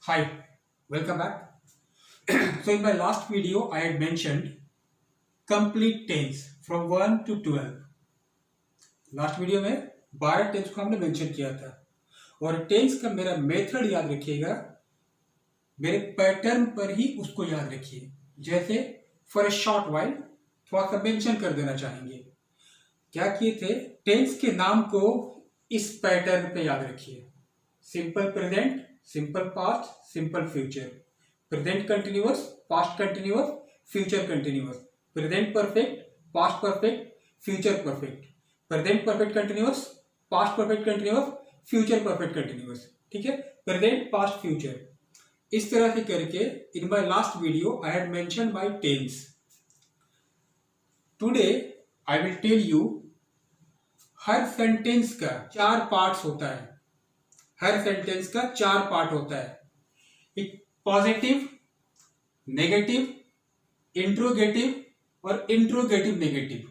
Hi, welcome back. So in my last video, I had mentioned complete tense from 1 to 12. Last video में 12 tense को हमने mention किया था और tense का मेरा मेथड याद रखिएगा, मेरे पैटर्न पर ही उसको याद रखिए। जैसे फॉर ए शॉर्ट वाइल थोड़ा सा मेंशन कर देना चाहेंगे। क्या किए थे, टेंस के नाम को इस पैटर्न पे याद रखिए। Simple present, simple past, simple future, present continuous, past continuous, future continuous, present perfect, past perfect, future perfect, present perfect continuous, past perfect continuous, future perfect continuous. ठीक है, प्रेजेंट पास्ट फ्यूचर, इस तरह से करके in my last video I had mention my tense. Today I will tell you, हर sentence का 4 parts होता है। हर सेंटेंस का 4 पार्ट होता है। एक पॉजिटिव, नेगेटिव, इंट्रोगेटिव और interrogative negative.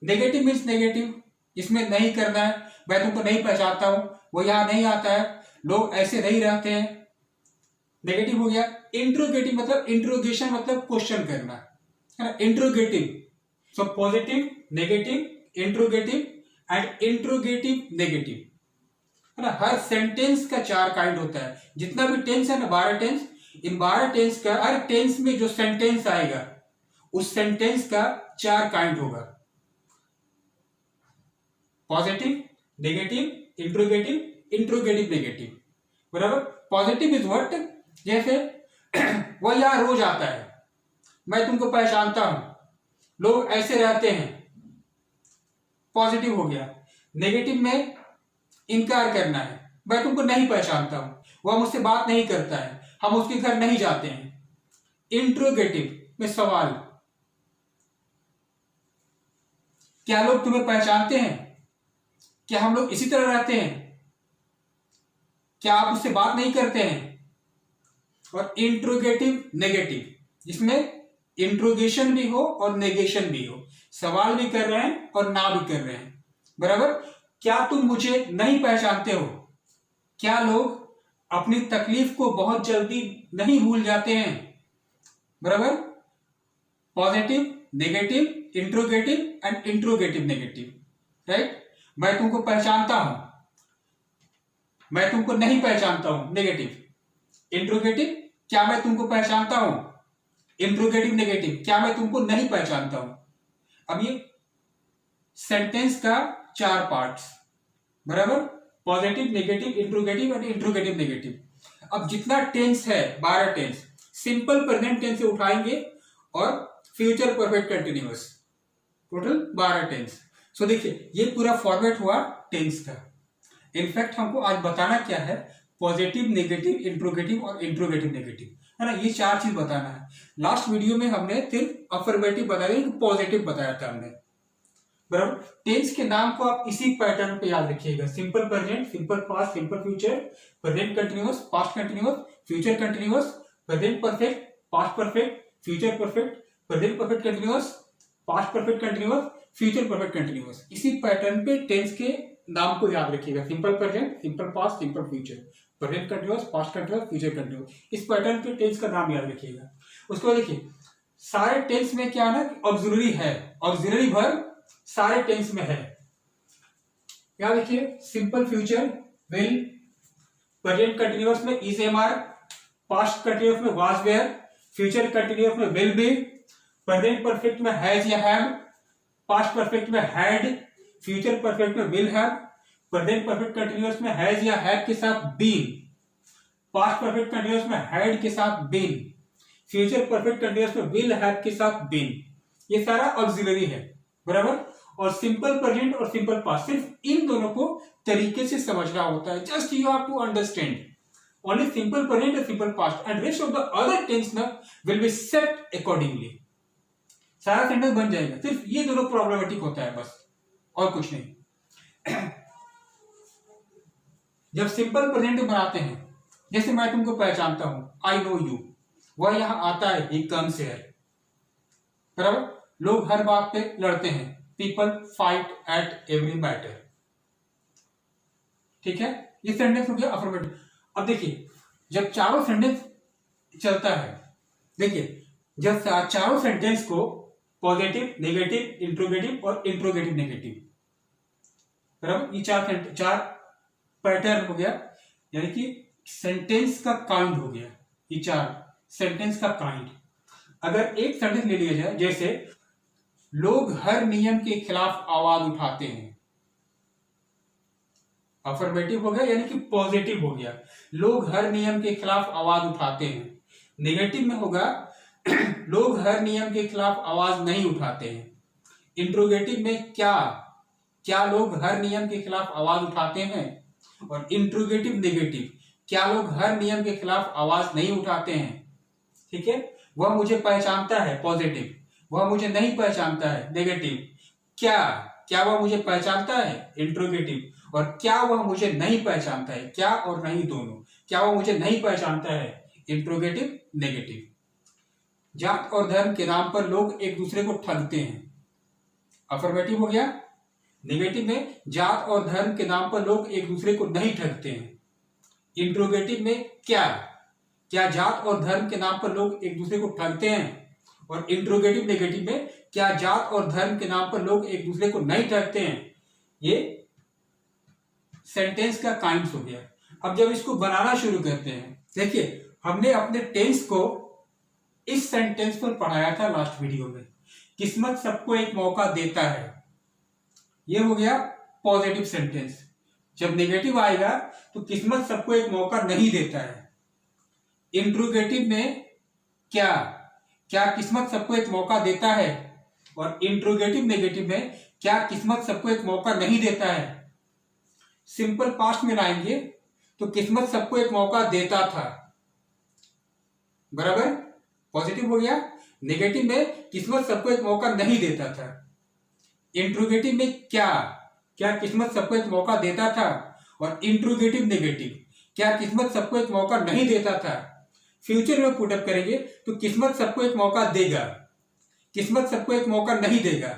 Negative means negative, इसमें नहीं करना है, मैं तुमको नहीं पहचानता हूं, वो यहां नहीं आता है, लोग ऐसे नहीं रहते हैं, नेगेटिव हो गया। इंट्रोगेटिव मतलब इंट्रोगेशन मतलब क्वेश्चन करना है ना, interrogative. So positive, negative, interrogative and interrogative negative, है ना। हर सेंटेंस का 4 काइंड होता है। जितना भी टेंस है ना, 12 टेंस, इन 12 टेंस का हर टेंस में जो सेंटेंस आएगा उस सेंटेंस का 4 काइंड होगा। Positive, negative, interrogative, interrogative negative. बराबर। पॉजिटिव इज व्हाट, जैसे वो यहां रोज आता है, मैं तुमको पहचानता हूं, लोग ऐसे रहते हैं, पॉजिटिव हो गया। नेगेटिव में इनकार करना है, मैं तुमको नहीं पहचानता हूं, वह मुझसे बात नहीं करता है, हम उसके घर नहीं जाते हैं। इंट्रोगेटिव में सवाल, क्या लोग तुम्हें पहचानते हैं, क्या हम लोग इसी तरह रहते हैं, क्या आप उससे बात नहीं करते हैं। और इंट्रोगेटिव नेगेटिव, जिसमें इंट्रोगेशन भी हो और नेगेशन भी हो, सवाल भी कर रहे हैं और ना भी कर रहे हैं। बराबर। क्या तुम मुझे नहीं पहचानते हो, क्या लोग अपनी तकलीफ को बहुत जल्दी नहीं भूल जाते हैं। बराबर। Positive, negative, interrogative and interrogative negative. Right. मैं तुमको पहचानता हूं, मैं तुमको नहीं पहचानता हूं, नेगेटिव। इंट्रोगेटिव, क्या मैं तुमको पहचानता हूं। इंट्रोगेटिव नेगेटिव, क्या मैं तुमको नहीं पहचानता हूं। अब ये सेंटेंस का 4 पार्ट्स। बराबर। Positive, negative, interrogative and interrogative negative. अब जितना टेंस है, 12 टेंस, सिंपल प्रेजेंट टेंस से उठाएंगे और future perfect continuous, total 12 tense. So देखिए, ये पूरा फॉर्मेट हुआ टेंस का। इनफैक्ट हमको आज बताना क्या है, पॉजिटिव, नेगेटिव, इंट्रोगेटिव और इंट्रोगेटिव नेगेटिव, है ना। ये 4 चीज बताना है। लास्ट वीडियो में हमने सिर्फ अफर्मेटिव बताया, पॉजिटिव बताया था हमने। बराबर। टेंस के नाम को आप इसी पैटर्न पे याद रखिएगा। Simple present, simple past, simple future, present continuous, past continuous, future continuous, present perfect, past perfect, future perfect, present perfect continuous, past perfect continuous, future perfect continuous. इसी पैटर्न पे टेंस के नाम को याद रखिएगा। Simple present, simple past, simple future, present continuous, past continuous, future continuous. इस pattern पे tense का नाम याद रखिएगा। उसके बाद देखिए, सारे टेंस में क्या है ना, ऑक्सिलरी है, ऑक्सिलरी वर्ब सारे टेंस में है। यहां देखिए, simple future will, present continuous में is, am are, past continuous में वाज, वेयर, फ्यूचर कंटिन्यूअस में विल बी, प्रेजेंट परफेक्ट में हैज या हैव, पास्ट परफेक्ट में हैड, फ्यूचर परफेक्ट में will have, present perfect continuous में हैज या have के साथ बीन, पास्ट परफेक्ट कंटिन्यूअस में हैड के साथ बीन, फ्यूचर परफेक्ट कंटिन्यूअस में विल हैव के साथ बीन। ये सारा ऑक्सिलरी है। बराबर। और सिंपल प्रेजेंट और सिंपल पास्ट, सिर्फ इन दोनों को तरीके से समझना होता है। Just you have to understand only simple present और simple past and rest of the other tense ना विल बी सेट अकॉर्डिंगली। सारा सेंटेंस बन जाएगा। सिर्फ ये दोनों प्रॉब्लमेटिक होता है बस, और कुछ नहीं। जब सिंपल प्रेजेंट बनाते हैं, जैसे मैं तुमको पहचानता हूं, आई नो यू, वह यहां आता है, ही कम्स हियर। बराबर। लोग हर बात पे लड़ते हैं, people fight at every matter. ठीक है, ये सेंटेंस हो गया अफर्मेटिव। अब देखिए, जब चारों सेंटेंस चलता है, देखिए जब चारों सेंटेंस को पॉजिटिव, नेगेटिव, इंट्रोगेटिव और इंट्रोगेटिव नेगेटिव, बराबर, ये चार पैटर्न हो गया, यानी कि सेंटेंस का काइंड हो गया, ये चार सेंटेंस का काइंड। अगर एक सेंटेंस ले लिया जाए, जैसे लोग हर नियम के खिलाफ आवाज उठाते हैं, अफर्मेटिव हो गया यानी कि पॉजिटिव हो गया, लोग हर नियम के खिलाफ आवाज उठाते हैं। नेगेटिव में होगा लोग हर नियम के खिलाफ आवाज नहीं उठाते हैं। इंट्रोगेटिव में क्या लोग हर नियम के खिलाफ आवाज उठाते हैं, और इंट्रोगेटिव नेगेटिव, क्या लोग हर नियम के खिलाफ आवाज नहीं उठाते हैं। ठीक है, वह मुझे पहचानता है, पॉजिटिव, वह मुझे नहीं पहचानता है, नेगेटिव, क्या वह मुझे पहचानता है, इंट्रोगेटिव, और क्या वह मुझे नहीं पहचानता है, क्या और नहीं दोनों, क्या वह मुझे नहीं पहचानता है, इंट्रोगेटिव नेगेटिव। जात और धर्म के नाम पर लोग एक दूसरे को ठगते हैं, अफर्मेटिव हो गया। नेगेटिव में जात और धर्म के नाम पर लोग एक दूसरे को नहीं ठगते हैं। इंट्रोगेटिव में क्या जात और धर्म के नाम पर लोग एक दूसरे को ठगते हैं, और इंट्रोगेटिव नेगेटिव में क्या जात और धर्म के नाम पर लोग एक दूसरे को नहीं ठगते हैं। ये सेंटेंस का काइंड्स हो गया। अब जब इसको बनाना शुरू करते हैं, देखिए हमने अपने टेंस को इस सेंटेंस पर पढ़ाया था लास्ट वीडियो में, किस्मत सबको एक मौका देता है, ये हो गया पॉजिटिव सेंटेंस। जब नेगेटिव आएगा तो किस्मत सबको एक मौका नहीं देता है। इंट्रोगेटिव में क्या किस्मत सबको एक मौका देता है, और इंट्रोगेटिव नेगेटिव में क्या किस्मत सबको एक मौका नहीं देता है। सिंपल पास्ट में लाएंगे तो किस्मत सबको एक मौका देता था, बराबर, पॉजिटिव हो गया। नेगेटिव में किस्मत सबको एक मौका नहीं देता था। इंट्रोगेटिव में क्या किस्मत सबको एक मौका देता था, और इंट्रोगेटिव नेगेटिव, क्या किस्मत सबको एक मौका नहीं देता था। फ्यूचर में पुटअप करेंगे तो किस्मत सबको एक मौका देगा, किस्मत सबको एक मौका नहीं देगा,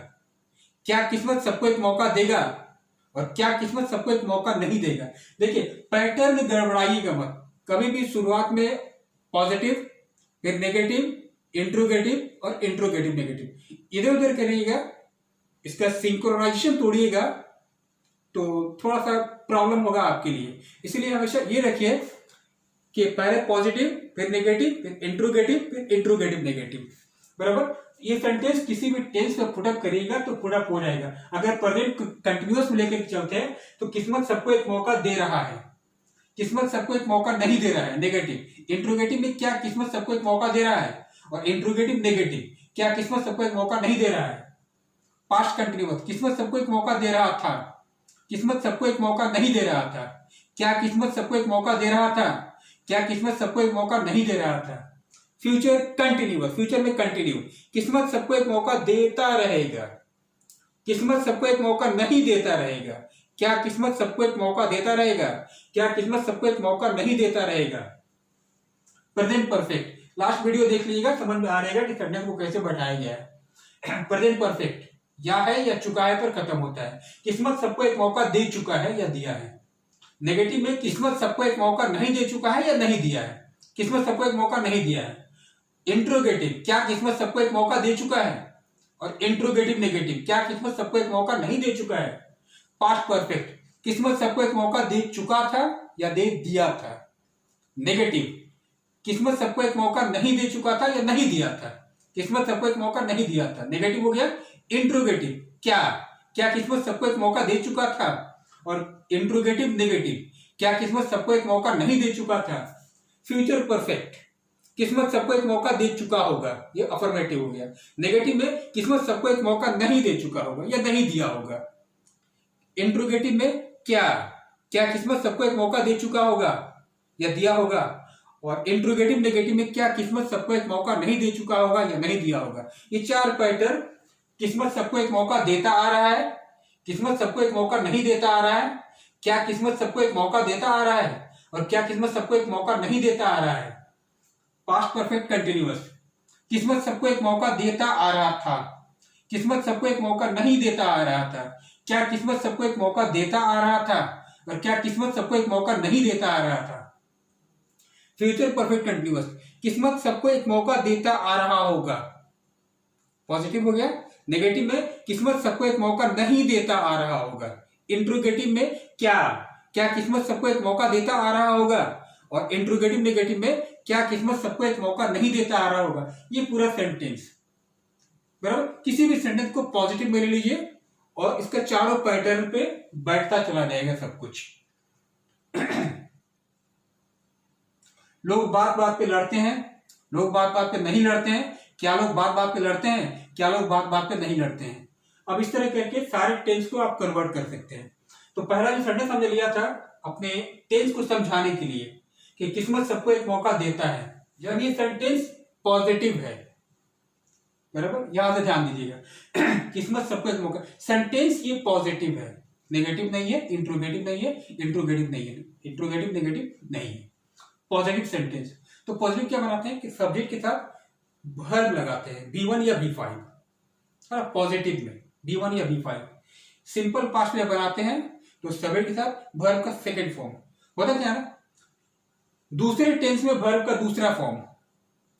क्या किस्मत सबको एक मौका देगा, और क्या किस्मत सबको एक मौका नहीं देगा। देखिए पैटर्न गड़बड़ाइएगा मत, कभी भी शुरुआत में पॉजिटिव, फिर नेगेटिव, इंट्रोगेटिव और इंट्रोगेटिव नेगेटिव, इधर उधर करिएगा, इसका सिंक्रोनाइजेशन तोड़िएगा तो थोड़ा सा प्रॉब्लम होगा आपके लिए। इसलिए हमेशा ये रखिए कि पहले पॉजिटिव, फिर नेगेटिव, फिर इंट्रोगेटिव, फिर इंट्रोगेटिव नेगेटिव, बराबर। ये सेंटेंस किसी भी टेंस में पुटअप करिएगा तो पुटअप हो जाएगा। अगर प्रेजेंट कंटिन्यूअस में लेकर चलते हैं तो किस्मत सबको एक मौका दे रहा है, किस्मत सबको एक मौका नहीं दे रहा है, नेगेटिव। इंट्रोगेटिव में क्या किस्मत सबको एक मौका दे रहा है, और इंट्रोगेटिव नेगेटिव, क्या किस्मत सबको एक मौका नहीं दे रहा है। पास्ट कंटिन्यूअस, किस्मत सबको एक मौका दे रहा था, किस्मत सबको एक मौका नहीं दे रहा था, क्या किस्मत सबको एक मौका दे रहा था, क्या किस्मत सबको एक मौका नहीं दे रहा था। फ्यूचर कंटिन्यूअस, फ्यूचर में कंटिन्यू, किस्मत सबको एक मौका देता रहेगा, किस्मत सबको एक मौका नहीं देता रहेगा, क्या किस्मत सबको एक मौका देता रहेगा, क्या किस्मत सबको एक मौका नहीं देता रहेगा। प्रेजेंट परफेक्ट, लास्ट वीडियो देख लीजिएगा, समझ में आ रहेगा कि सेंटेंस को कैसे बैठाया गया है। प्रेजेंट परफेक्ट या है या चुका है पर खत्म होता है। किस्मत सबको एक मौका दे चुका है या दिया है। नेगेटिव में किस्मत सबको एक मौका नहीं दे चुका है या नहीं दिया है, किस्मत सबको एक मौका नहीं दिया है। इंट्रोगेटिव, क्या किस्मत सबको एक मौका दे चुका है, और इंट्रोगेटिव नेगेटिव, क्या किस्मत सबको एक मौका नहीं दे चुका है। पास्ट परफेक्ट, किस्मत सबको एक मौका दे चुका था या दे दिया था। नेगेटिव, किस्मत सबको एक मौका नहीं दे चुका था या नहीं दिया था, किस्मत सबको एक मौका नहीं दिया था, नेगेटिव हो गया। इंट्रोगेटिव, क्या किस्मत सबको एक मौका दे चुका था, और इंट्रोगेटिव नेगेटिव, क्या किस्मत सबको एक मौका नहीं दे चुका था। फ्यूचर परफेक्ट, किस्मत सबको एक मौका दे चुका होगा, ये अफर्मेटिव हो गया। नेगेटिव में किस्मत सबको एक मौका नहीं दे चुका होगा या नहीं दिया होगा। इंट्रोगेटिव में क्या किस्मत सबको एक मौका दे चुका होगा या दिया होगा, और इंट्रोगेटिव नेगेटिव में क्या किस्मत सबको एक मौका नहीं दे चुका होगा या नहीं दिया होगा। ये चार पैटर्न, किस्मत सबको एक मौका देता आ रहा है, किस्मत सबको एक मौका नहीं देता आ रहा है, क्या किस्मत सबको एक मौका देता आ रहा है, और क्या किस्मत सबको एक मौका नहीं देता आ रहा है। पास्ट परफेक्ट कंटिन्यूअस, किस्मत सबको एक मौका देता आ रहा था, किस्मत सबको एक मौका नहीं देता आ रहा था, क्या किस्मत सबको एक मौका देता आ रहा था, और क्या किस्मत सबको एक मौका नहीं देता आ रहा था। फ्यूचर परफेक्ट कंटिन्यूअस, किस्मत सबको एक मौका देता आ रहा होगा, पॉजिटिव हो गया। नेगेटिव में किस्मत सबको एक मौका नहीं देता आ रहा होगा। इंट्रोगेटिव में क्या क्या किस्मत सबको एक मौका देता आ रहा होगा, और इंट्रोगेटिव नेगेटिव में क्या किस्मत सबको एक मौका नहीं देता आ रहा होगा। ये पूरा सेंटेंस बराबर। किसी भी सेंटेंस को पॉजिटिव में ले लीजिए और इसका चारों पैटर्न पे बैठता चला जाएगा सब कुछ। लोग बात बात पे लड़ते हैं, लोग बात बात पे नहीं लड़ते हैं। क्या लोग बात बात पे लड़ते हैं, क्या लोग बात बात पे नहीं लड़ते हैं। अब इस तरह करके सारे टेंस को आप कन्वर्ट कर सकते हैं। तो पहला जो सेंटेंस हमने लिया था अपने टेंस को समझाने के लिए कि किस्मत सबको एक मौका देता है, जब ये सेंटेंस पॉजिटिव है, बराबर, यहां से ध्यान दीजिएगा। किस्मत सबको एक मौका, सेंटेंस ये पॉजिटिव है, नेगेटिव नहीं है, इंट्रोगेटिव नहीं है, इंट्रोगेटिव नहीं है, इंट्रोगेटिव नेगेटिव नहीं है, पॉजिटिव सेंटेंस। तो पॉजिटिव क्या बनाते हैं कि सब्जेक्ट के साथ वर्ब लगाते हैं, B1 या B5, पॉजिटिव में B1 या B5। सिंपल पास्ट में बनाते हैं तो सब्जेक्ट के साथ वर्ब का सेकंड फॉर्म होता क्या है ना, दूसरे टेंस में वर्ब का दूसरा फॉर्म।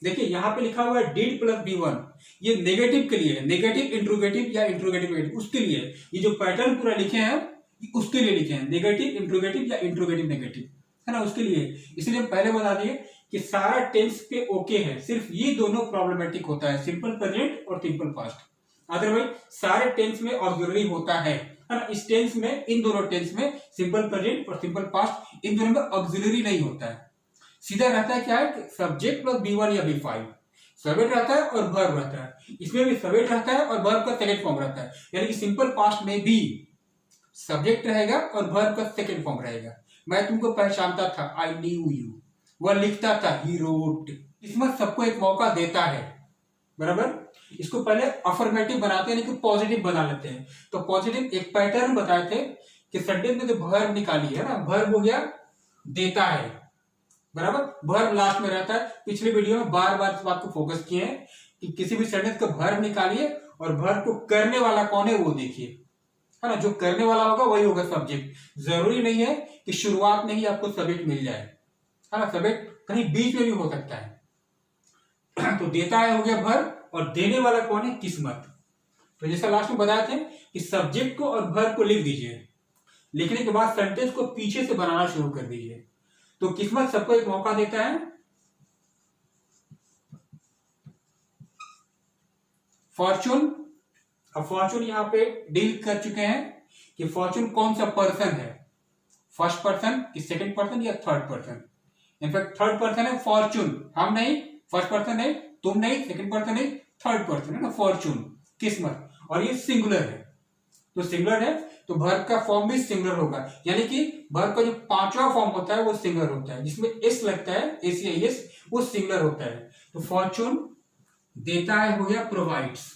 देखिए यहां पे लिखा हुआ है डिड प्लस B1, ये नेगेटिव के लिए है, नेगेटिव इंट्रोगेटिव या इंट्रोगेटिव नेगेटिव, उसके लिए ये जो पैटर्न पूरा लिखे हैं उसके लिए लिखे हैं, नेगेटिव इंट्रोगेटिव या इंट्रोगेटिव नेगेटिव, है ना, उसके लिए। इसलिए हम पहले बता दिए कि सारा टेंस पे ओके है, सिर्फ ये दोनों प्रॉब्लमेटिक होता है, सिंपल प्रेजेंट और सिंपल पास्ट। अदरवाइज सारे टेंस में ऑक्सिलरी होता है ना। इस टेंस में, इन दोनों टेंस में सिंपल प्रेजेंट और सिंपल पास्ट, इन दोनों में ऑक्सिलरी नहीं होता है। सीधा रहता है क्या है, सब्जेक्ट प्लस B1 या B5, सब्जेक्ट रहता है और वर्ब रहता है। इसमें भी सब्जेक्ट रहता है और वर्ब का सेकंड फॉर्म रहता है, यानी कि सिंपल पास्ट में भी सब्जेक्ट रहेगा और वर्ब का सेकंड फॉर्म रहेगा। मैं तुमको पहचानता था, आई न्यू यू, वह लिखता था, ही रोट। किस्मत सबको एक मौका देता है, बराबर। इसको पहले अफर्मेटिव बनाते हैं, लेकिन पॉजिटिव बना लेते हैं। तो पॉजिटिव एक पैटर्न बताए थे कि सेंटेंस में जो वर्ब निकाली है ना, वर्ब हो गया देता है, बराबर, वर्ब लास्ट में रहता है। पिछले वीडियो में बार बार इस बात को फोकस किए हैं कि किसी भी सेंटेंस का वर्ब निकालिए और वर्ब को करने वाला कौन है वो देखिए, है ना। जो करने वाला होगा वही होगा सब्जेक्ट। जरूरी नहीं है कि शुरुआत में ही आपको सब्जेक्ट मिल जाए, है ना, सब्जेक्ट कहीं बीच में भी हो सकता है। तो देता है हो गया वर्ब, और देने वाला कौन है, किस्मत। तो जैसा लास्ट में बताए थे कि सब्जेक्ट को और वर्ब को लिख दीजिए, लिखने के बाद सेंटेंस को पीछे से बनाना शुरू कर दीजिए। तो किस्मत सबको एक मौका देता है, फॉर्चून। अब फॉर्चून यहां पे डील कर चुके हैं कि फॉर्चून कौन सा पर्सन है, फर्स्ट पर्सन कि सेकंड पर्सन या third person. In fact third person है फॉर्चून, हम नहीं, फर्स्ट पर्सन नहीं, तुम नहीं, सेकंड पर्सन नहीं, थर्ड पर्सन है ना, फॉर्चून, किस्मत। और ये सिंगुलर है, तो सिंगुलर है तो वर्ब का फॉर्म भी सिंगुलर होगा, यानी कि वर्ब का जो पांचवा फॉर्म होता है वो सिंगुलर होता है, जिसमें एस लगता है, एस या एस, वो सिंगुलर होता है। तो फॉर्चून देता है हो गया प्रोवाइड्स,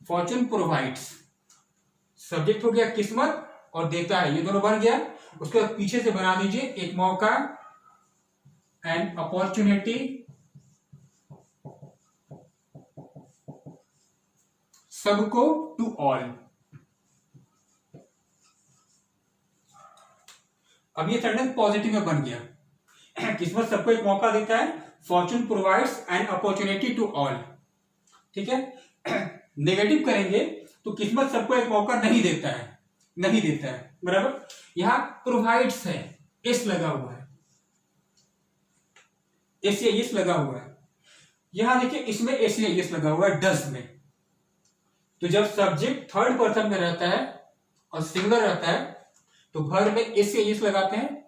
फॉर्चून प्रोवाइड्स, सब्जेक्ट हो गया किस्मत और देता है, ये दोनों बन गया। उसके बाद पीछे से बना दीजिए एक मौका, एन अपॉर्चुनिटी, सबको, टू ऑल। अब ये सेंटेंस पॉजिटिव में बन गया। किस्मत सबको एक मौका देता है, fortune provides an opportunity to all, ठीक है। नेगेटिव करेंगे तो किस्मत सबको एक मौका नहीं देता है, नहीं देता है, बराबर। यहां प्रोवाइड्स है, एस लगा हुआ है, एस या एस लगा हुआ है। यहां देखिए इसमें एस या एस लगा हुआ है डज में। तो जब सब्जेक्ट थर्ड पर्सन में रहता है और सिंगुलर रहता है तो वर्ब में एस या एस लगाते हैं।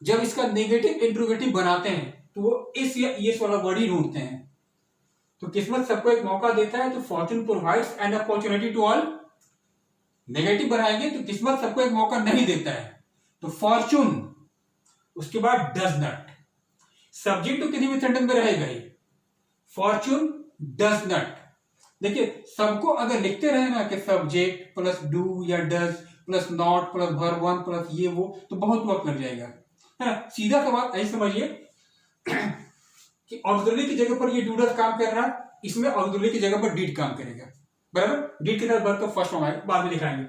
जब इसका नेगेटिव इंट्रोगेटिव बनाते हैं तो वो एस या एस वाला वर्ड ही ढूंढते हैं। तो किस्मत सबको एक मौका देता है तो fortune provides an opportunity to all. Negative बनाएंगे तो किस्मत सबको एक मौका नहीं देता है, तो फॉर्चून, उसके बाद डज नॉट। सब्जेक्ट तो किसी भी सेंटेंस में रहेगा ही, फॉर्चून डज नॉट। देखिए सबको अगर लिखते रहे ना कि सब्जेक्ट प्लस डू या does plus not plus verb one plus ये वो, तो बहुत वक्त लग जाएगा, है ना। सीधा सा बात ऐसे समझिए कि ऑक्सिलरी की जगह पर ये डू डज काम कर रहा है, इसमें ऑक्सिलरी की जगह पर डीड काम करेगा, बराबर। डीड के साथ वर्ब का फर्स्ट फॉर्म आएगा, बाद में दिखाएंगे।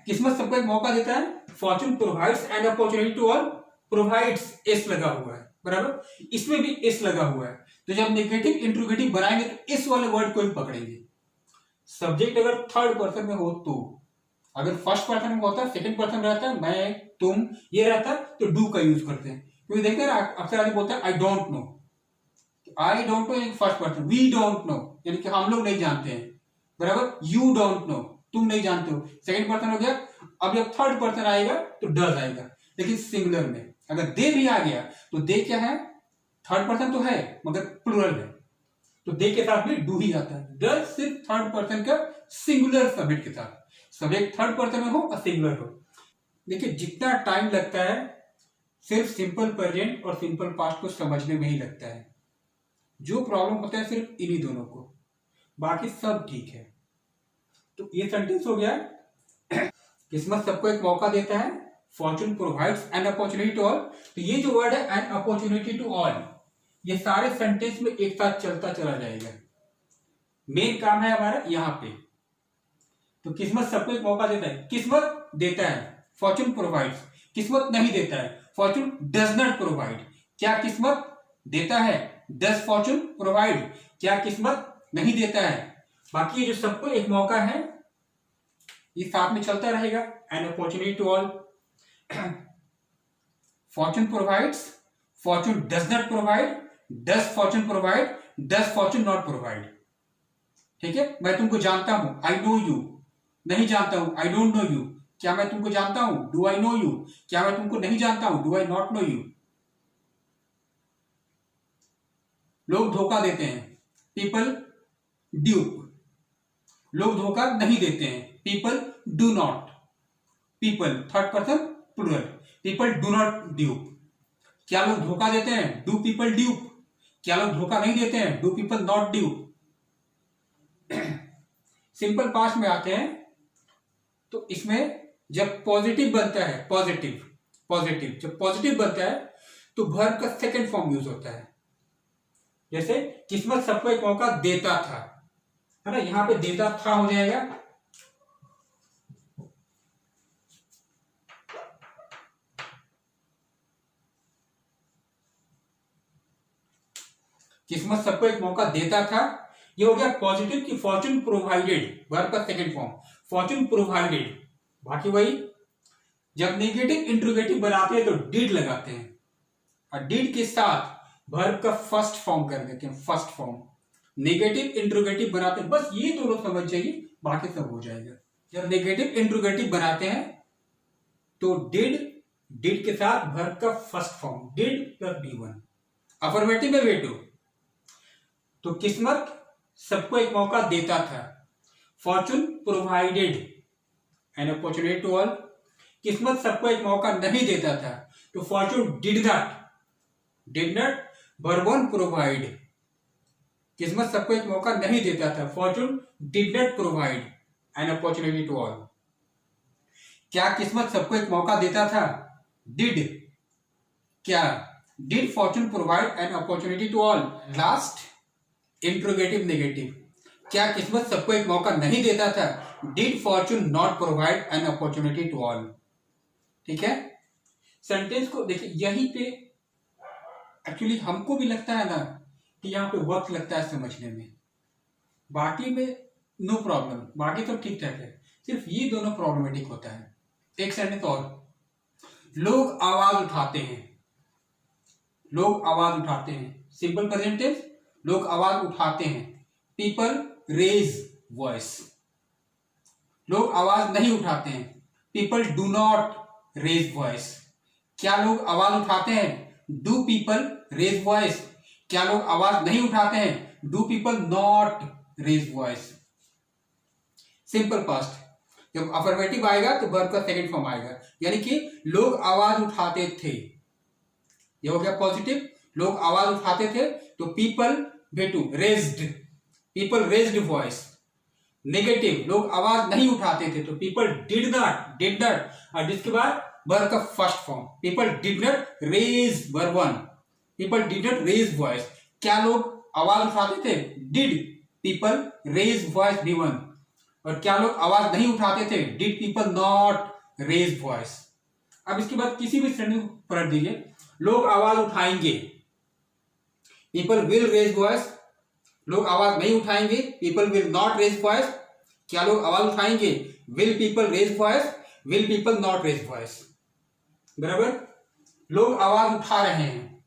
किस्मत सबको एक मौका देता है, fortune provides an opportunity to all, provides S लगा हुआ है, बराबर, इसमें भी एस लगा हुआ है। तो जब नेगेटिव इंट्रोगेटिव बनाएंगे तो इस वाले वर्ड को ही पकड़ेंगे। सब्जेक्ट अगर थर्ड पर्सन में हो तो, अगर फर्स्ट पर्सन में होता है, सेकंड पर्सन रहता है, मैं, तुम, ये रहता है, तो डू का यूज करते हैं। क्योंकि देखते हैं अक्सर आदमी बोलता है I don't know, I don't know first person, we don't know यानी कि हम लोग नहीं जानते हैं, बराबर, यू डोंट नो तुम नहीं जानते हो, सेकंड पर्सन हो गया। अब जब थर्ड पर्सन आएगा तो डज आएगा, लेकिन सिंगुलर में अगर दे भी आ गया तो दे क्या है, थर्ड पर्सन तो है मगर प्लूरल है, तो दे के साथ भी डू ही आता है। डज सिर्फ थर्ड पर्सन का सिंगुलर सब्जेक्ट के साथ, सब्जेक्ट थर्ड पर्सन में हो और सिंगुलर हो। देखिए जितना टाइम लगता है सिर्फ सिंपल प्रेजेंट और सिंपल पास्ट को समझने में ही लगता है। जो प्रॉब्लम होता है सिर्फ इन्हीं दोनों को, बाकी सब ठीक है। तो ये सेंटेंस हो गया, किस्मत सबको एक मौका देता है, fortune provides an opportunity to all. तो ये जो वर्ड है एन अपॉर्चुनिटी टू ऑल, ये सारे सेंटेंस में एक साथ चलता चला जाएगा। मेन काम है हमारा यहां पे। तो किस्मत सबको एक मौका देता है, किस्मत देता है, फॉर्चून प्रोवाइड्स, किस्मत नहीं देता है, फॉर्चून डज नॉट प्रोवाइड। क्या किस्मत देता है, डज फॉर्चून प्रोवाइड, क्या किस्मत नहीं देता है। बाकी ये जो सबको एक मौका है ये साथ में चलता रहेगा, an opportunity to all, fortune provides, fortune does not provide, does fortune provide, does fortune not provide. ठीक है, मैं तुमको जानता हूं, आई नो यू, नहीं जानता हूं, आई डोंट नो यू। क्या मैं तुमको जानता हूं, डू आई नो यू। क्या मैं तुमको नहीं जानता हूं, do I not know you. लोग धोखा देते हैं, पीपल ड्यूप, लोग धोखा नहीं देते हैं, people do not, people third person plural, people do not dupe. क्या लोग धोखा देते हैं, डू पीपल ड्यूप। क्या लोग धोखा नहीं देते हैं, do people not dupe. Simple past में आते हैं तो इसमें जब पॉजिटिव बनता है, पॉजिटिव पॉजिटिव जब पॉजिटिव बनता है तो वर्ब का सेकंड फॉर्म यूज होता है। जैसे किस्मत सबको एक मौका देता था, है ना, यहां पे देता था हो जाएगा। किस्मत सबको एक मौका देता था, ये हो गया पॉजिटिव की फॉर्चून प्रोवाइडेड, वर्ब का सेकंड फॉर्म फॉर्चून प्रोवाइडेड। बाकी वही, जब नेगेटिव इंट्रोगेटिव बनाते हैं तो डिड लगाते हैं, और डिड के साथ वर्ब का फर्स्ट फॉर्म कर देते हैं, फर्स्ट फॉर्म। नेगेटिव इंट्रोगेटिव बनाते हैं, बस ये दोनों समझ जाइए, बाकी सब हो जाएगा। जब नेगेटिव इंट्रोगेटिव बनाते हैं तो डिड के साथ वर्ब का first form, did plus B1। Affirmative में वेटो, तो किस्मत सबको एक मौका देता था, fortune provided an opportunity to all. किस्मत सबको एक मौका नहीं देता था, तो fortune did not verb one provide. किस्मत सबको एक मौका नहीं देता था, fortune did not provide an opportunity to all. क्या किस्मत सबको एक मौका देता था, डिड, क्या did fortune provide an opportunity to all. Last interrogative negative, क्या किस्मत सबको एक मौका नहीं देता था, did fortune not provide an opportunity to all. ठीक है, सेंटेंस को देखिए, यहीं पे एक्चुअली हमको भी लगता है ना कि यहाँ पे वक्त लगता है समझने में, बाकी में नो प्रॉब्लम, बाकी सब ठीक ठाक है, सिर्फ ये दोनों प्रॉब्लमेटिक होता है। एक सेंटेंस और, लोग आवाज उठाते हैं, लोग आवाज उठाते हैं, सिंपल प्रेजेंट टेंस, लोग आवाज उठाते हैं, पीपल रेज वॉइस। लोग आवाज नहीं उठाते हैं, people do not raise voice. क्या लोग आवाज उठाते हैं, डू पीपल रेज वॉइस। क्या लोग आवाज नहीं उठाते हैं, do people not raise voice. Simple past, जब अफर्मेटिव आएगा तो वर्ब का सेकंड फॉर्म आएगा, यानी कि लोग आवाज उठाते थे, ये हो गया पॉजिटिव, लोग आवाज उठाते थे, तो पीपल बेटू raised, people raised voice. Negative, लोग आवाज नहीं उठाते थे, तो पीपल डिड नॉट, और जिसके बाद वर्ब का first form, people did not raise, verb one, people did not raise voice. क्या लोग आवाज उठाते थे, did people raise voice B1। और क्या लोग आवाज नहीं उठाते थे, did people not raise voice. अब इसके बाद किसी भी श्रेणी को पलट दीजिए, लोग आवाज उठाएंगे, पीपल विल रेज वॉइस, लोग आवाज नहीं उठाएंगे, people will not raise voice. क्या लोग आवाज उठाएंगे? Will people raise voice, will people not raise voice. बराबर, लोग आवाज उठा रहे हैं,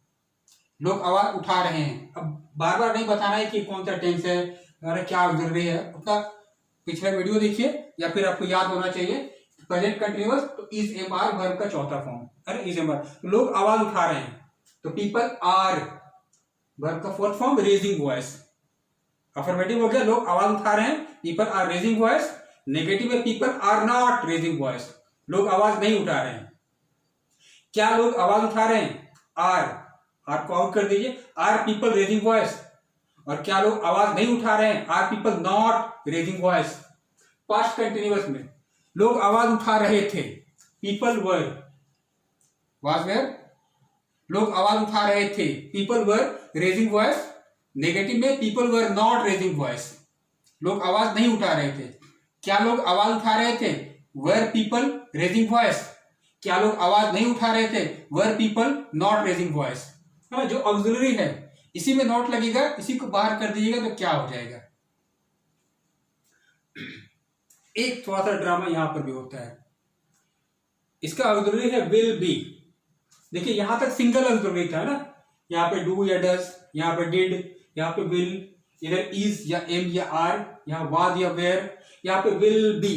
लोग आवाज उठा रहे हैं। अब बार बार नहीं बताना है कि कौन सा टेंस है, अरे क्या जरूरी है, अपना पिछला वीडियो देखिए, या फिर आपको याद होना चाहिए प्रेजेंट कंटिन्यूअस तो इज एम आर वर्ब का चौथा फॉर्म। अरे इज एम आर, तो लोग आवाज उठा रहे हैं, तो पीपल आर वर्ब का fourth form raising voice. Affirmative हो गया, लोग आवाज उठा रहे हैं, people are raising voice. Negative है, people are not raising voice, लोग आवाज नहीं उठा रहे हैं। क्या लोग आवाज उठा रहे हैं? आर को आउट कर दीजिए, आर पीपल रेजिंग वॉइस। और क्या लोग आवाज नहीं उठा रहे हैं? Are people not raising voice. Past continuous में लोग आवाज उठा रहे थे, पीपल वर, वाज वेयर, लोग आवाज उठा रहे थे, people were raising voice. Negative में people were not raising voice, लोग आवाज नहीं उठा रहे थे। क्या लोग आवाज उठा रहे थे? Were people raising voice. क्या लोग आवाज नहीं उठा रहे थे? वर पीपल नॉट रेजिंग वॉइस। जो ऑक्सिलरी है इसी में नॉट लगेगा, इसी को बाहर कर दीजिएगा तो क्या हो जाएगा। एक थोड़ा सा ड्रामा यहां पर भी होता है, इसका ऑक्सिलरी है विल बी। देखिए यहां तक सिंगल ऑक्सिलरी था ना, यहाँ पे डू या डस, यहाँ पे डिड, यहाँ पे विल, इधर इज या एम या आर, यहाँ वाज या वेयर, यहाँ पे विल बी।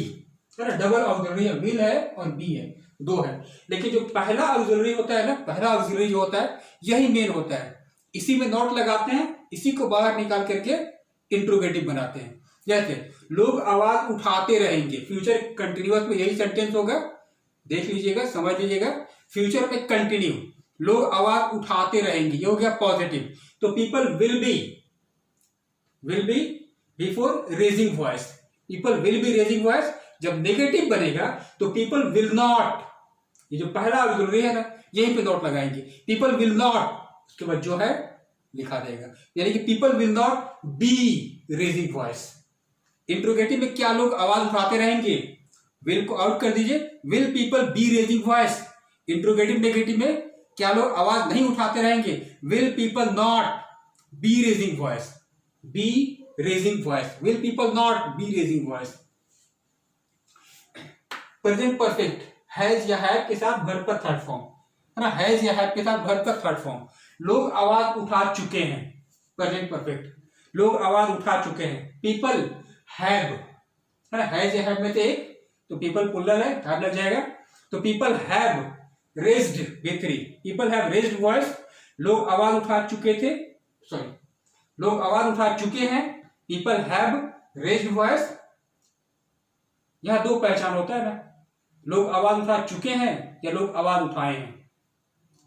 डबल ऑक्सिलरी है, विल है और बी है, दो है। लेकिन जो पहला ऑक्सिलरी होता है ना, पहला ऑक्सिलरी जो होता है यही मेन होता है, इसी में नॉट लगाते हैं, इसी को बाहर निकाल करके इंट्रोगेटिव बनाते हैं। जैसे लोग आवाज उठाते रहेंगे, फ्यूचर कंटिन्यूअस में यही सेंटेंस होगा, देख लीजिएगा, समझ लीजिएगा। फ्यूचर में कंटिन्यू, लोग आवाज उठाते रहेंगे, ये हो गया पॉजिटिव। तो people will be before raising voice, people will be raising voice. जब नेगेटिव बनेगा तो पीपल विल नॉट, ये जो पहला ऑक्सिलरी है ना यहीं पे नॉट लगाएंगे, पीपल विल नॉट, उसके बाद जो है लिखा देगा, यानी कि people will not be raising voice. Interrogative में क्या लोग आवाज उठाते रहेंगे? विल को आउट कर दीजिए, will people be raising voice. Interrogative negative में क्या लोग आवाज नहीं उठाते रहेंगे? Will people not be raising voice, be raising voice, will people not be raising voice. Present perfect has या हैव के साथ वर्ब का थर्ड फॉर्म है ना, हैज या हैव के साथ वर्ब का थर्ड फॉर्म। लोग आवाज उठा चुके हैं, प्रेजेंट परफेक्ट, लोग आवाज उठा चुके हैं। पीपल हैव है ना, हैज या हैव में से एक, तो पीपल प्लुरल है, हैव लग जाएगा। तो people have raised with three, people have raised voice, लोग आवाज उठा चुके थे, सॉरी लोग आवाज उठा चुके हैं, पीपल हैव रेज्ड वॉइस। यहां दो पहचान होता है ना, लोग आवाज उठा चुके हैं या लोग आवाज उठाए हैं,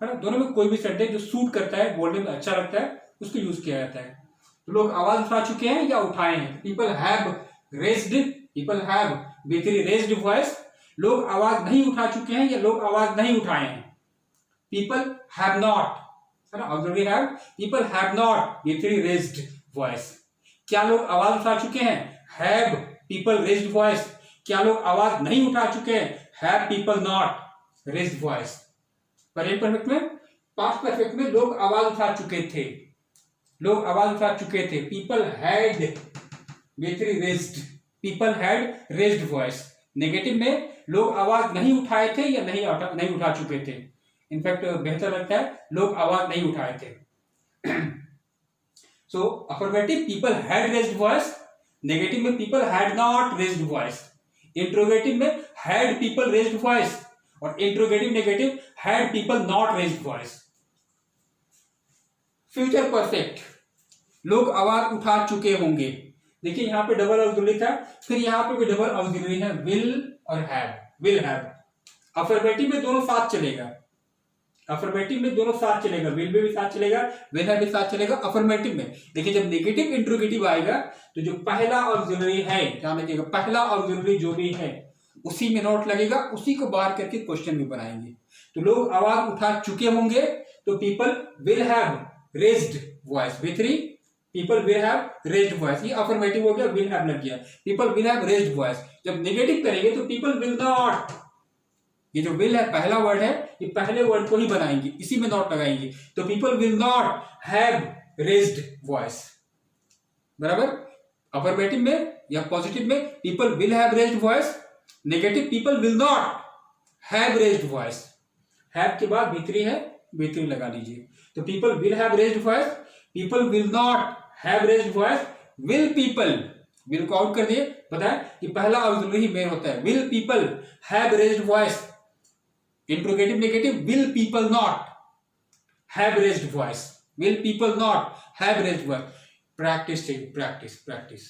है ना। दोनों में कोई भी सेंटेंस जो सूट करता है, बोलने में अच्छा लगता है, उसको यूज किया जाता है। तो लोग आवाज उठा चुके हैं या उठाए हैं, people have raised, people have with raised voice. लोग आवाज नहीं उठा चुके हैं या लोग आवाज नहीं उठाए हैं, पीपल हैव नॉट, है ना, auxiliary have, people have not with raised voice. क्या लोग आवाज उठा चुके हैं? Have people raised voice. क्या लोग आवाज नहीं उठा चुके हैं? Have people not raised voice. Present perfect में, पास्ट परफेक्ट में लोग आवाज उठा चुके थे, लोग आवाज उठा चुके थे, people had with raised, people had raised voice. Negative में लोग आवाज नहीं उठाए थे या नहीं उठा चुके थे। इनफैक्ट बेहतर लगता है लोग आवाज नहीं उठाए थे। So affirmative people had raised voice, negative में people had not raised voice. Interrogative में हैड पीपल रेज्ड वॉइस और interrogative negative had people not raised voice. Future perfect, लोग आवाज उठा चुके होंगे। देखिए यहां पे डबल ऑक्सिलरी था, फिर यहां पे भी डबल ऑक्सिलरी है, विल और हैव, विल हैव। अफर्मेटिव में दोनों साथ चलेगा, अफर्मेटिव में दोनों साथ चलेगा, विल भी साथ चलेगा, विल हैव भी साथ चलेगा अफर्मेटिव में। देखिए जब नेगेटिव इंट्रोगेटिव आएगा तो जो पहला ऑक्सिलरी है, ध्यान रखिएगा, पहला ऑक्सिलरी जो भी है उसी में नोट लगेगा, उसी को बाहर करके क्वेश्चन में बनाएंगे। तो लोग आवाज उठा चुके होंगे, तो people will have raised voice with three, people will have raised voice, ये अफर्मेटिव हो गया, विल हैव लग गया, people will have raised voice. जब नेगेटिव करेंगे तो पीपल विल नॉट ये जो विल है पहला वर्ड है, ये पहले वर्ड को ही बनाएंगे, इसी में नॉट लगाएंगे। तो people will not have raised voice, बराबर। अफर्मेटिव में या पॉजिटिव में people will have raised voice, negative people will not have raised voice. Have के बाद भीतरी है, भीतरी लगा लीजिए। तो people will have raised voice, people will not have raised voice, will people, will को आउट कर दिए, पता है कि पहला ऑक्सिलरी मेन होता है। Will people have raised voice, interrogative negative, will people not have raised voice, will people not have raised voice. Practice चाहिए, practice practice.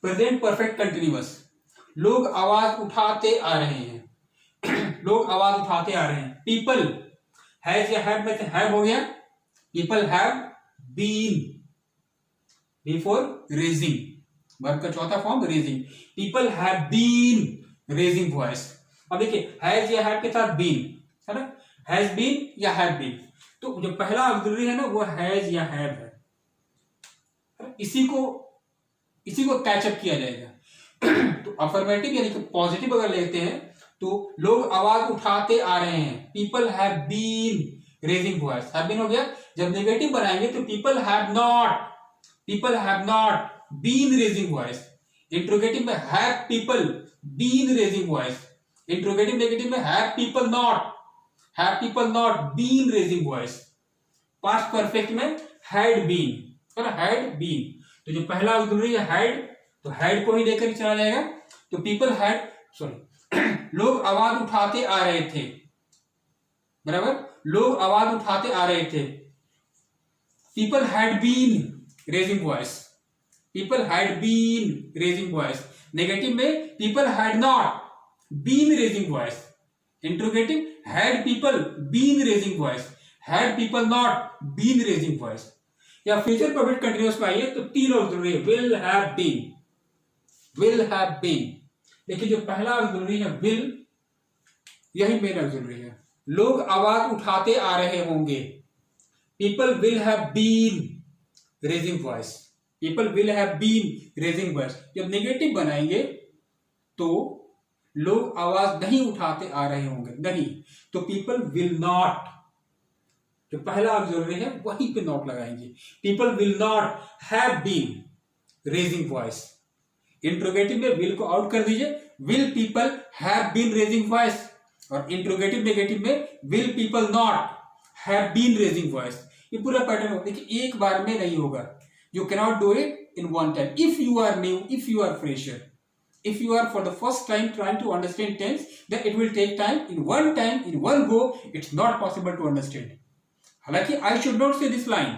Present perfect continuous, लोग आवाज उठाते आ रहे हैं लोग आवाज उठाते आ रहे हैं। पीपल हैज या हैव में से हैव हो गया, people have been before raising, verb का चौथा form raising. People have been raising voice. अब देखिए हैज या हैव के साथ बीन है ना, हैज बीन या हैव बीन। तो जो पहला ऑक्सिलरी है ना वो हैज या हैव है, इसी को कैचअप किया जाएगा। तो अफर्मेटिव यानी कि पॉजिटिव अगर लेते हैं तो लोग आवाज उठाते आ रहे हैं, people have been raising voice, have been हो गया। जब नेगेटिव बनाएंगे तो people have not been raising voice. Interrogative में have people been raising voice, interrogative negative में have people not been raising voice. Past perfect में हैड बीन, हैड बीन। तो जो पहला ऑक्सिलरी है हैड, तो हैड को ही लेकर ही चला जाएगा। तो पीपल हैड, सॉरी लोग आवाज उठाते आ रहे थे, बराबर, लोग आवाज उठाते आ रहे थे। People had been raising voice, people had been raising voice. Negative में people had not been raising voice, interrogative had people been raising voice, had people not been raising voice. या फ्यूचर परफेक्ट कंटिन्यूअस में आइए तो तीन auxiliary है, will have been, will have been. लेकिन जो पहला ऑक्सिलरी है विल, यही मेन ऑक्सिलरी है। लोग आवाज उठाते आ रहे होंगे, people will have been raising voice, people will have been raising voice. जब नेगेटिव बनाएंगे तो लोग आवाज नहीं उठाते आ रहे होंगे, नहीं, तो पीपल विल नॉट, जो पहला ऑक्सिलरी है वहीं पे नॉट लगाएंगे। People will not have been raising voice. Interrogative में विल को आउट कर दीजिए, will people have been raising voice, और इंट्रोगेटिव नेगेटिव में will people not have been raising voice. ये पूरा पैटर्न होगा। देखिए एक बार में नहीं होगा, you can not do it in one time. If you are new, if you are fresher, if you are for the first time trying to understand tense, then it will take time. In one go, it's not possible to understand. हालांकि I should not say this line.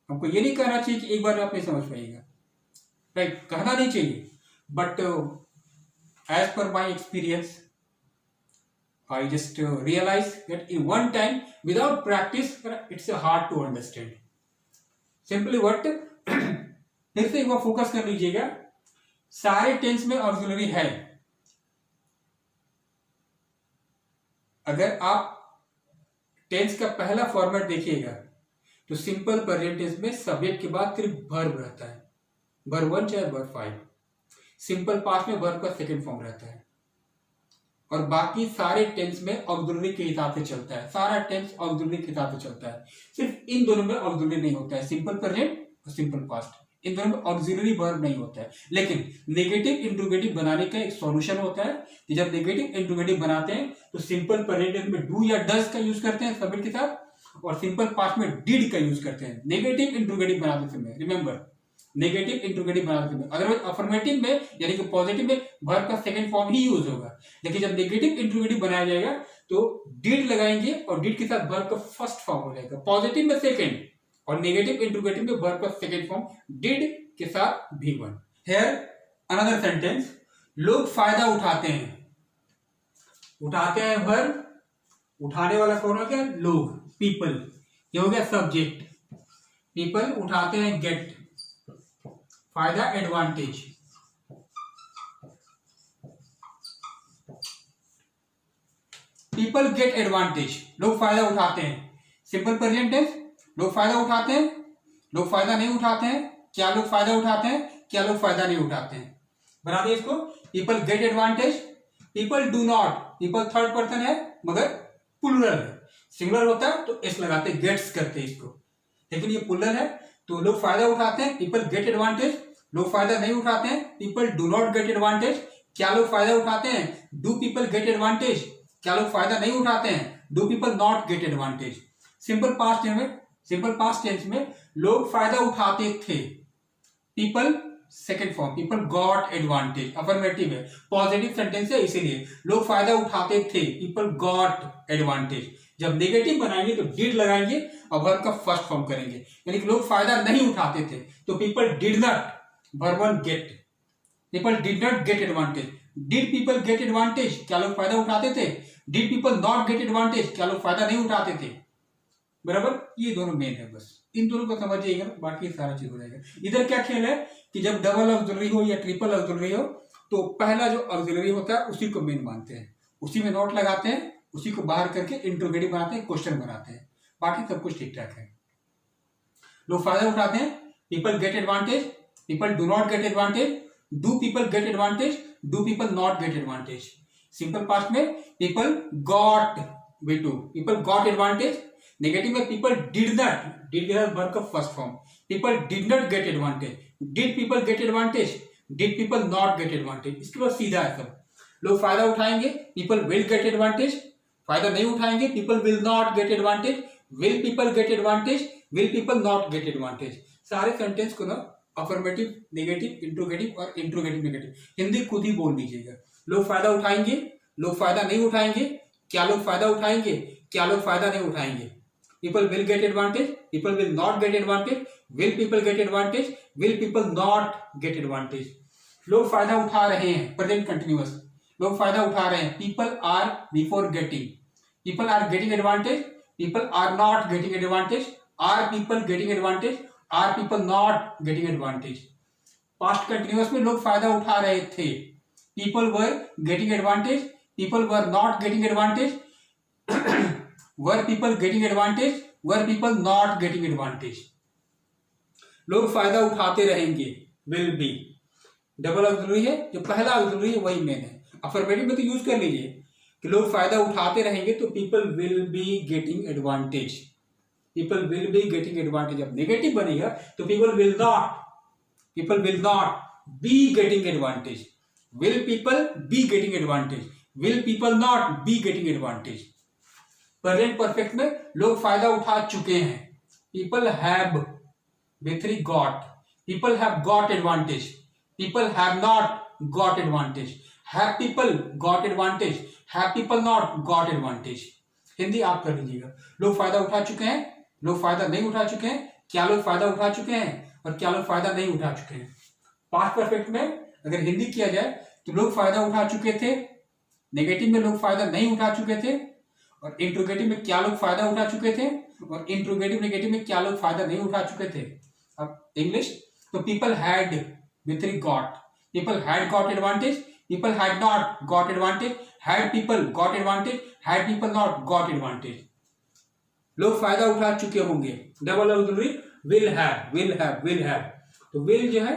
हमको ये नहीं कहना चाहिए कि एक बार में आप नहीं समझ पाइएगा, राइट, कहना नहीं चाहिए। But as per my experience, I just realize that in one time, without practice, it's hard to understand. Simply what? फिर से एक बार फोकस कर लीजिएगा, सारे टेंस में ऑक्सिलरी है। अगर आप टेंस का पहला फॉर्मेट देखिएगा तो सिंपल प्रेजेंट टेंस में सब्जेक्ट के बाद सिर्फ वर्ब रहता है, वर्ब 1 चाहे वर्ब 5। सिंपल पास्ट में वर्ब का सेकंड फॉर्म रहता है, और बाकी सारे टेंस में ऑक्सिलरी के हिसाब से चलता है। सारा टेंस ऑक्सिलरी के हिसाब से चलता है, सिर्फ इन दोनों में ऑक्सिलरी नहीं होता है, सिंपल प्रेजेंट और सिंपल पास्ट, इन दोनों में ऑक्सिलरी वर्ब नहीं होता है। लेकिन नेगेटिव इंट्रोगेटिव बनाने का एक सॉल्यूशन होता है कि जब नेगेटिव इंट्रोगेटिव बनाते हैं तो सिंपल प्रेजेंट में डू या डज का यूज करते हैं सब्जेक्ट के साथ, और सिंपल पास्ट में डिड का यूज करते हैं नेगेटिव इंट्रोगेटिव बनाते समय। रिमेंबर, नेगेटिव इंट्रोगेटिव बनाते समय। अदरवाइज अफर्मेटिव में यानी कि पॉजिटिव में वर्ब का सेकंड फॉर्म ही यूज होगा, लेकिन जब नेगेटिव इंट्रोगेटिव बनाया जाएगा तो डिड लगाएंगे और डिड के साथ वर्ब का फर्स्ट फॉर्म हो जाएगा, पॉजिटिव में सेकंड, और नेगेटिव इंट्रोगेटिव में वर्ब का सेकंड फॉर्म डिड के साथ V1। हियर अनदर सेंटेंस, लोग फायदा उठाते हैं। उठाते हैं वर्ब, उठाने वाला कौन हो गया? लोग, पीपल, ये हो गया सब्जेक्ट। पीपल उठाते हैं गेट, फायदा एडवांटेज। पीपल गेट एडवांटेज, लोग फायदा उठाते हैं। सिंपल प्रेजेंट टेंस, लोग फायदा उठाते हैं, लोग फायदा नहीं उठाते हैं, क्या लोग फायदा उठाते हैं, क्या लोग फायदा नहीं उठाते हैं। बना दें इसको, people get advantage, people do not, people third person है मगर प्लूरल है, सिंगुलर होता है तो एस लगाते, गेट्स करते हैं इसको, लेकिन ये प्लूरल है तो लोग फायदा उठाते हैं, पीपल गेट एडवांटेज। लोग फायदा नहीं उठाते हैं, people do not get advantage. क्या लोग फायदा उठाते हैं, डू पीपल गेट एडवांटेज। क्या लोग फायदा नहीं उठाते हैं, do people not get advantage. Simple past tense में लोग फायदा उठाते थे, people second form, people got advantage, affirmative है, पॉजिटिव सेंटेंस है इसीलिए लोग फायदा उठाते थे, पीपल गॉट एडवांटेज। जब नेगेटिव बनाएंगे तो डिड लगाएंगे और वर्ब का फर्स्ट फॉर्म करेंगे, यानी कि लोग फायदा नहीं उठाते थे तो people did not, verb one get, people did not get advantage. Did people get advantage, क्या लोग फायदा उठाते थे। Did people not get advantage, क्या लोग फायदा नहीं उठाते थे। बराबर, ये दोनों मेन है, बस इन दोनों को समझिएगा बाकी सारा चीज हो जाएगा। इधर क्या खेल है कि जब डबल ऑक्सिलरी हो या ट्रिपल ऑक्सिलरी हो तो पहला जो ऑक्सिलरी होता है उसी को मेन मानते हैं, उसी में नोट लगाते हैं, उसी को बाहर करके इंट्रोगेटिव बनाते हैं, क्वेश्चन बनाते हैं, बाकी सब कुछ ठीक ठाक है। लोग फायदा उठाते हैं, people get advantage, people do not get advantage, do people get advantage, do people not get advantage. Simple past में people got, people got advantage. Negative में पीपल डिड नॉट, डिड के साथ वर्ब का first form, people did not get advantage. Did people get advantage, did people not get advantage. इसके बाद सीधा है सब, लोग फायदा उठाएंगे, पीपल विल गेट एडवांटेज, फायदा नहीं उठाएंगे, people will not get advantage, will people get advantage, will people not get advantage. सारे सेंटेंस को ना अफर्मेटिव, नेगेटिव, इंट्रोगेटिव और इंट्रोगेटिव नेगेटिव हिंदी खुद ही बोल दीजिएगा। लोग फायदा उठाएंगे, लोग फायदा नहीं उठाएंगे, क्या लोग फायदा उठाएंगे, क्या लोग फायदा नहीं उठाएंगे। People will get advantage, people will not get advantage, will people get advantage, will people not get advantage. लोग फायदा उठा रहे हैं, प्रेजेंट कंटिन्यूअस, लोग फायदा उठा रहे हैं, people are before getting, people are getting advantage, people are not getting advantage, are people getting advantage, are people not getting advantage. Past continuous में लोग फायदा उठा रहे थे, people were getting advantage, people were not getting advantage, were people getting advantage, were people not getting advantage. लोग फायदा उठाते रहेंगे, विल बी, डबल ऑक्सिलरी है, जो पहला ऑक्सिलरी है वही मेन है। अफर्मेटिव में तो यूज कर लीजिए कि लोग फायदा उठाते रहेंगे तो people will be getting advantage, people will be getting advantage. अब नेगेटिव बनेगा तो people will not be getting advantage, will people be getting advantage, will people not be getting advantage. Present perfect में लोग फायदा उठा चुके हैं, people have with 3 got, people have got advantage, people have not got advantage, have people got advantage, have people not got advantage। Hindi आप कर लीजिएगा। लोग फायदा उठा चुके हैं, लोग फायदा नहीं उठा चुके हैं, क्या लोग फायदा उठा चुके हैं और क्या लोग फायदा नहीं उठा चुके हैं। पास्ट परफेक्ट में अगर हिंदी किया जाए तो लोग फायदा उठा चुके थे, नेगेटिव में लोग फायदा नहीं उठा चुके थे, और इंट्रोगेटिव में क्या लोग फायदा उठा चुके थे, और इंट्रोगेटिव नेगेटिव में क्या लोग फायदा नहीं उठा चुके थे। अब इंग्लिश तो people had with 3 got, people had got advantage, people had not got advantage, had people got advantage, had people not got advantage. लोग फायदा उठा चुके होंगे, डबल ऑक्सिलरी विल हैव, तो विल जो है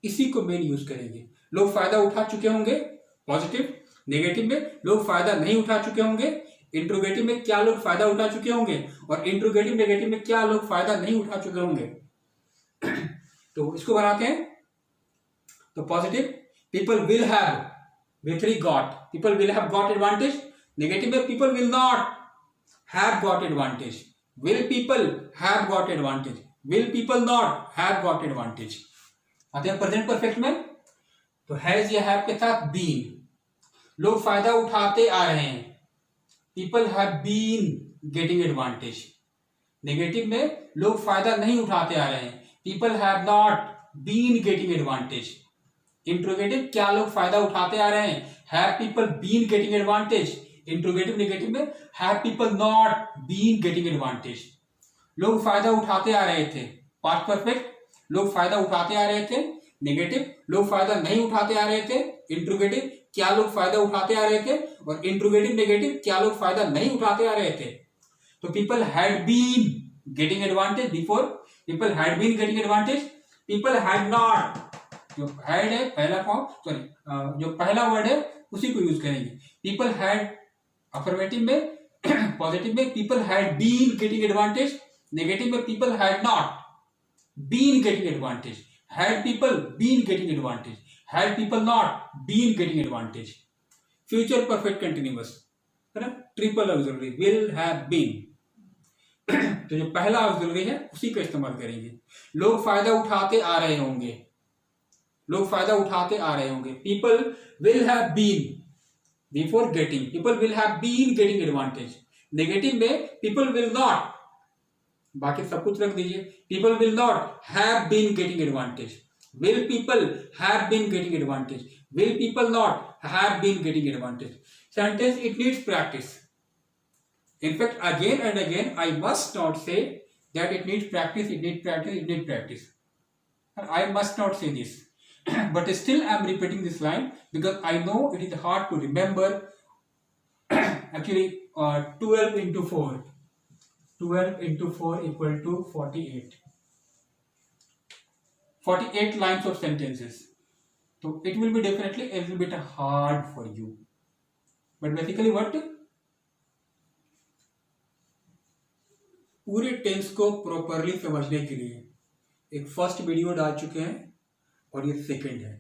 इसी को मेन यूज करेंगे। लोग फायदा उठा चुके होंगे, पॉजिटिव। नेगेटिव में लोग फायदा नहीं उठा चुके होंगे, इंट्रोगेटिव में क्या लोग फायदा उठा चुके होंगे, और इंट्रोगेटिव नेगेटिव में क्या लोग फायदा नहीं उठा चुके होंगे। तो इसको बनाते हैं तो positive people will have with 3 got, people will have got advantage. Negative में people will not have got advantage, will people have got advantage, will people not have got advantage. आते हैं प्रेजेंट परफेक्ट में तो has या have के साथ been, लोग फायदा उठाते आ रहे हैं, people have been getting advantage. Negative में लोग फायदा नहीं उठाते आ रहे हैं, people have not been getting advantage. Interrogative क्या लोग फायदा उठाते आ रहे हैं, have people been getting advantage. Interrogative negative में have people not been getting advantage. लोग फायदा उठाते आ रहे थे, पास्ट परफेक्ट लोग फायदा उठाते आ रहे थे। नेगेटिव लोग फायदा नहीं उठाते आ रहे थे। इंट्रोगेटिव क्या लोग फायदा उठाते आ रहे थे, और इंट्रोगेटिव नेगेटिव क्या लोग फायदा नहीं उठाते आ रहे थे। तो people had been getting advantage before, people had been getting advantage, people had not, जो हैड है पहला फॉर्म, सॉरी जो पहला वर्ड है उसी को यूज करेंगे। पीपल हैड, अफर्मेटिव में पॉजिटिव में people had been getting advantage, negative में people had not been getting advantage, had people been getting advantage, had people not been getting advantage. Future perfect continuous है ना, triple auxiliary will have been. तो जो पहला auxiliary है उसी का इस्तेमाल करेंगे। लोग फायदा उठाते आ रहे होंगे, लोग फायदा उठाते आ रहे होंगे। People will have been before getting, people will have been getting advantage. Negative में पीपल विल नॉट, बाकी सब कुछ रख दीजिए, people will not have been getting advantage. Will people have been getting advantage, will people not have been getting advantage. Sentence it needs practice. In fact, again and again, I must not say that it needs practice, it needs practice, it needs practice. And I must not say this. But still I am repeating this line because I know it is hard to remember. Actually, 12 into 4. 12 into 4 equal to 48. 48 lines of sentences. So it will be definitely a little bit hard for you. But basically what? पूरे tense को properly समझने के लिए एक first video डाल चुके हैं और ये सेकंड है।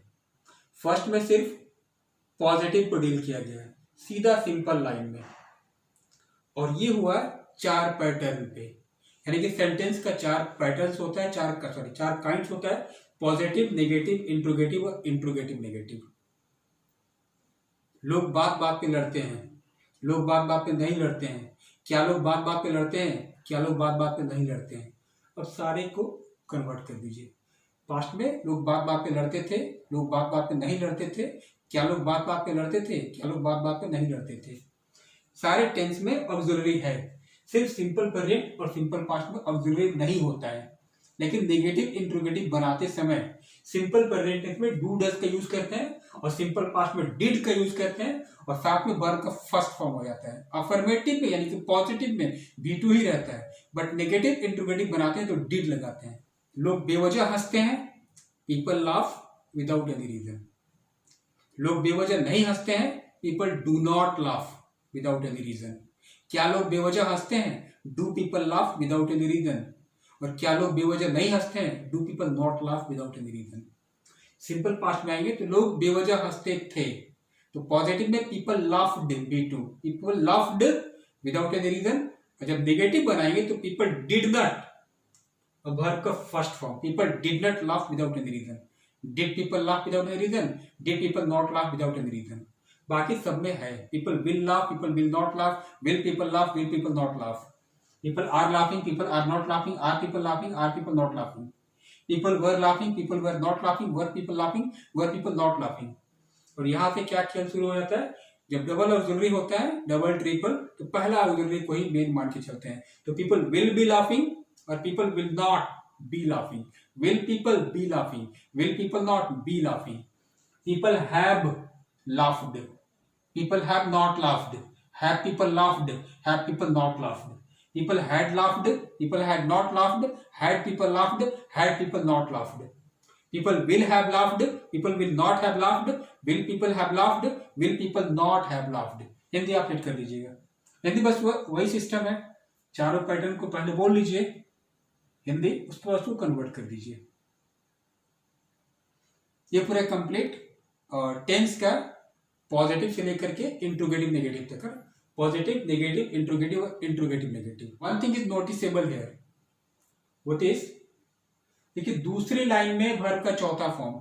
फर्स्ट में सिर्फ पॉजिटिव को डील किया गया है सीधा सिंपल लाइन में, और ये हुआ 4 पैटर्न पे, यानी कि सेंटेंस का 4 पैटर्न्स होता है, 4 काइंड्स होता है, पॉजिटिव, नेगेटिव, इंट्रोगेटिव और इंट्रोगेटिव नेगेटिव। लोग बात बात पे लड़ते हैं, लोग बात बात पे नहीं लड़ते हैं। क्या लोग बात बात पे लड़ते हैं, क्या लोग बात बात पे नहीं लड़ते हैं। अब सारे को कन्वर्ट कर दीजिए। पास्ट में लोग बात बात पे लड़ते थे, लोग बात बात पे नहीं लड़ते थे। क्या लोग बात बात पे लड़ते थे, क्या लोग बात बात पे नहीं लड़ते थे। सारे टेंस में ऑक्सिलरी है, सिर्फ सिंपल प्रेजेंट और सिंपल पास्ट में ऑक्सिलरी नहीं होता है। लेकिन नेगेटिव इंट्रोगेटिव बनाते समय सिंपल प्रेजेंट टेंस में डू डज का यूज करते हैं और सिंपल पास्ट में डिड का यूज करते हैं और साथ में वर्ब का फर्स्ट फॉर्म हो जाता है। अफर्मेटिव में यानी कि पॉजिटिव में V2 ही रहता है, बट नेगेटिव इंट्रोगेटिव बनाते हैं तो डिड लगाते हैं। लोग बेवजह हंसते हैं, people laugh without any reason. लोग बेवजह नहीं हंसते हैं, people do not laugh without any reason. क्या लोग बेवजह हंसते हैं, do people laugh without any reason. और क्या लोग बेवजह नहीं हंसते हैं, do people not laugh without any reason. Simple past में आएंगे तो लोग बेवजह हंसते थे, तो पॉजिटिव में people laughed V2, people laughed without any reason. और जब नेगेटिव बनाएंगे तो पीपल डिड नॉट, और वर्ब का first form, people did not laugh without any reason. Did people laugh without any reason, did people not laugh without any reason. बाकी सब में है people will laugh, people will not laugh, will people laugh, will people not laugh. People are laughing, people are not laughing, are people laughing, are people not laughing. People were laughing, people were not laughing, were people laughing, were people not laughing. और यहाँ से क्या खेल शुरू हो जाता है, जब डबल ऑक्सिलरी होता है, डबल ट्रिपल, तो पहला ऑक्सिलरी को ही मेन मान के चलते हैं। तो people will be laughing और people will not be laughing. Will people be laughing? Will people not be laughing? People have laughed. People have not laughed. Have people laughed? Have people not laughed? People had laughed, people had not laughed, had people laughed, had people not laughed. People will have laughed, people will not have laughed, will people have laughed, will people not have laughed. Hindi आप set कर लीजिएगा। हिंदी बस वही system है, चारों pattern को पहले बोल लीजिए हिंदी, उसके बाद उसको कन्वर्ट कर दीजिए। ये पूरा कंप्लीट टेंस का पॉजिटिव से लेकर के इंट्रोगेटिव नेगेटिव तक, पॉजिटिव, नेगेटिव, इंट्रोगेटिव और interrogative negative. One thing is noticeable here, what is, देखिए दूसरी लाइन में वर्ब का चौथा फॉर्म,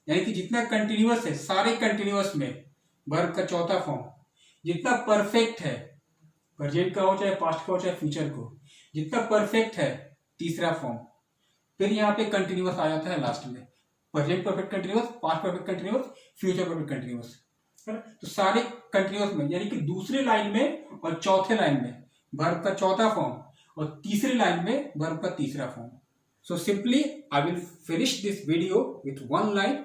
यानी कि जितना कंटिन्यूअस है सारे कंटिन्यूअस में वर्ब का चौथा फॉर्म, जितना परफेक्ट है, प्रेजेंट का हो चाहे पास्ट का हो चाहे फ्यूचर को, जितना परफेक्ट है तीसरा फॉर्म। फिर यहाँ पे कंटिन्यूअस आ जाता है लास्ट में, present perfect continuous, past perfect continuous, future perfect continuous. तो सारे कंटिन्यूअस में, यानी कि दूसरी लाइन में और चौथे लाइन में वर्ब का चौथा फॉर्म और तीसरी लाइन में वर्ब का तीसरा form. So simply I will finish this video with one line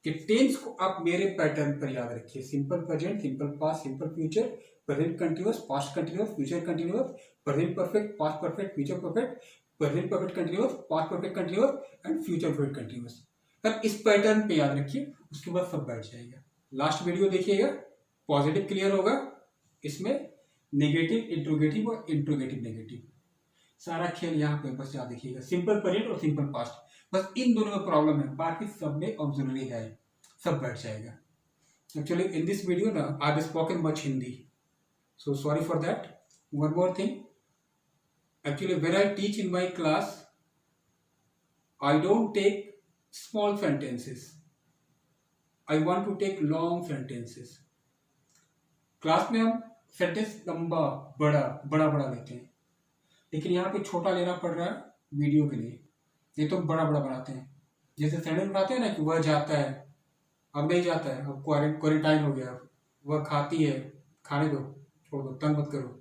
कि टेंस को आप मेरे पैटर्न पर याद रखिए। Simple present, simple past, simple future, present continuous, past continuous, future continuous, present perfect, past perfect, future perfect, present perfect continuous, past perfect continuous and future perfect continuous. तब इस pattern पे याद रखिए, उसके बाद सब बैठ जाएगा। लास्ट वीडियो देखिएगा, पॉजिटिव क्लियर होगा, इसमें नेगेटिव इंट्रोगेटिव और इंट्रोगेटिव नेगेटिव, सारा खेल यहाँ पे बस याद देखिएगा। सिंपल प्रेजेंट और सिंपल पास्ट, बस इन दोनों में प्रॉब्लम है, बाकी सब में ऑक्सिलरी है, सब बैठ जाएगा। एक्चुअली इन दिस वीडियो ना I have spoken much Hindi, so sorry for that. One more thing, actually when I teach in my class I don't take small sentences, I want to take long sentences. Class में हम sentence लंबा बड़ा बड़ा बड़ा लेते हैं, लेकिन यहाँ पे छोटा लेना पड़ रहा है वीडियो के लिए, ये तो बड़ा बड़ा बनाते हैं। जैसे सेंटेंस बनाते हैं ना कि वह जाता है, अब नहीं जाता है, अब क्वारंटाइन हो गया, वह खाती है, खाने दो, छोड़ दो, तंग मत करो,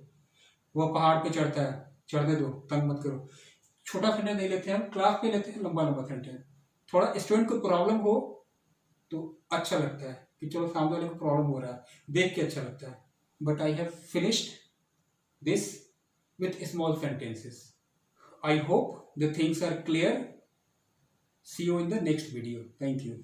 वह पहाड़ पे चढ़ता है, चढ़ने दो, तंग मत करो। छोटा सेंटेंस नहीं लेते हैं, क्लास पे लेते हैं लंबा लंबा सेंटेंस। थोड़ा स्टूडेंट को प्रॉब्लम हो तो अच्छा लगता है कि चलो सामने वाले को प्रॉब्लम हो रहा है, देख के अच्छा लगता है। But I have finished this with small sentences. I hope the things are clear. See you in the next video. Thank you.